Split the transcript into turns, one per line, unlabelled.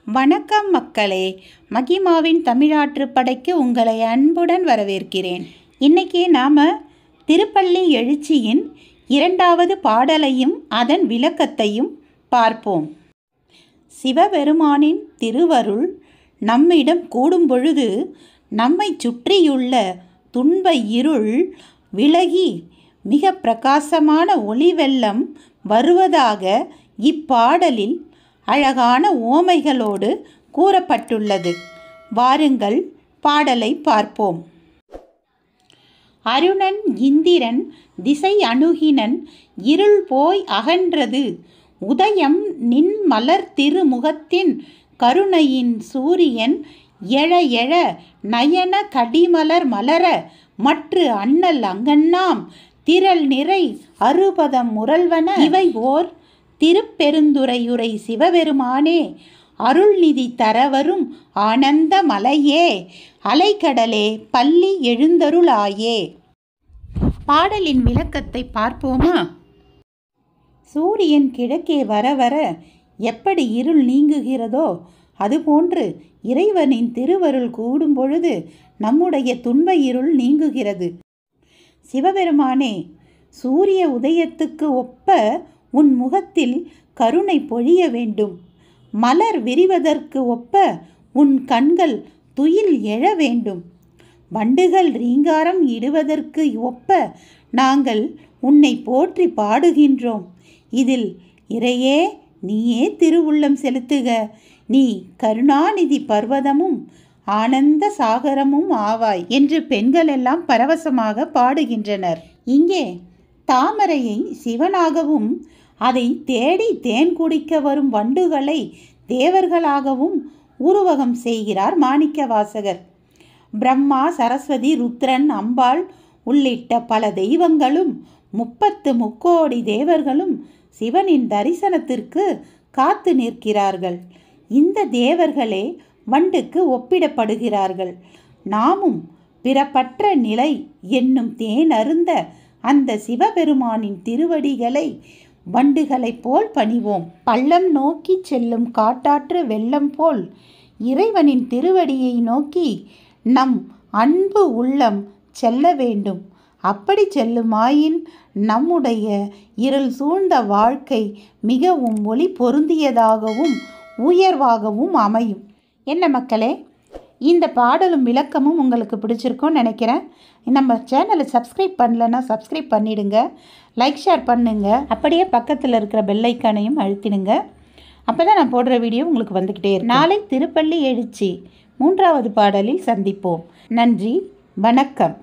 வணக்கம் மக்களே, மகிமாவின் தமிழாற்று படைக்கு உங்களை அன்புடன் வரவேற்கிறேன். இன்னைக்கு நாம் திருப்பள்ளி எழுச்சியின் 2வது பாடலையும் அதன் விளக்கத்தையும் பார்ப்போம். சிவபெருமானின் திருவருள் நம்மிடம் கூடும் பொழுது நம்மை சுற்றியுள்ள துன்ப இருள் விலகி மிக பிரகாசமான ஒளி வெள்ளம் வருவதாக இப்பாடலில் அழகான ஓமைகளோடு கூறப்பட்டுள்ளது. வாருங்கள் பாடலை பார்ப்போம். அருணன் இந்திரன் திசை அணுகினன் இருள் போய் அகன்றது உதயம் நின் மலர் திருமுகத்தின் கருணையின் சூரியன் எழ எழ நயன கடிமலர் மலர மற்று அண்ணல் அங்கண்ணாம் திரள் நிறை அறுபதம் முரல்வன இவை ஓர் திருப்பெருந்துறையுரை சிவபெருமானே அருள்நிதி தரவரும் ஆனந்த மலையே அலைக்கடலே பள்ளி எழுந்தருளாயே. பாடலின் விளக்கத்தை பார்ப்போமா? சூரியன் கிழக்கே வர வர எப்படி இருள் நீங்குகிறதோ அதுபோன்று இறைவனின் திருவருள் கூடும் பொழுது நம்முடைய துன்ப இருள் நீங்குகிறது. சிவபெருமானே, சூரிய உதயத்துக்கு ஒப்ப உன் முகத்தில் கருணை பொழிய வேண்டும். மலர் விரிவதற்கு ஒப்ப உன் கண்கள் துயில் எழ வேண்டும். வண்டுகள் ரீங்காரம் இடுவதற்கு ஒப்ப நாங்கள் உன்னை போற்றி பாடுகின்றோம். இதில் இறையே நீயே திருவுள்ளம் செலுத்துக. நீ கருணாநிதி பர்வதமும் ஆனந்த சாகரமும் ஆவாய் என்று பெண்கள் எல்லாம் பரவசமாக பாடுகின்றனர். இங்கே தாமரையை சிவனாகவும் அதை தேடி தேன் குடிக்க வரும் வண்டுகளை தேவர்களாகவும் உருவகம் செய்கிறார் மாணிக்க வாசகர். பிரம்மா, சரஸ்வதி, ருத்ரன், அம்பாள் உள்ளிட்ட பல தெய்வங்களும் 30 முக்கோடி தேவர்களும் சிவனின் தரிசனத்திற்கு காத்து நிற்கிறார்கள். இந்த தேவர்களே வண்டுக்கு ஒப்பிடப்படுகிறார்கள். நாமும் பிறப்பற்ற நிலை என்னும் தேன் அருந்த அந்த சிவபெருமானின் திருவடிகளை வண்டுகளைப் போல் பணிவோம். பள்ளம் நோக்கி செல்லும் காட்டாற்று வெள்ளம் போல் இறைவனின் திருவடியை நோக்கி நம் அன்பு உள்ளம் செல்ல வேண்டும். அப்படி செல்லுமாயின் நம்முடைய இருள் சூழ்ந்த வாழ்க்கை மிகவும் ஒளி பொருந்தியதாகவும் உயர்வாகவும் அமையும். என்ன மக்களே, இந்த பாடலும் விளக்கமும் உங்களுக்கு பிடிச்சிருக்கும்னு நினைக்கிறேன். நம்ம சேனலை சப்ஸ்கிரைப் பண்ணலைன்னா சப்ஸ்கிரைப் பண்ணிவிடுங்க, லைக் ஷேர் பண்ணுங்க, அப்படியே பக்கத்தில் இருக்கிற பெல் ஐக்கானையும் அழுத்திடுங்க. அப்போ தான் நான் போடுற வீடியோ உங்களுக்கு வந்துக்கிட்டே இருக்கும். நாளை திருப்பள்ளி எழுச்சி 3வது பாடலில் சந்திப்போம். நன்றி, வணக்கம்.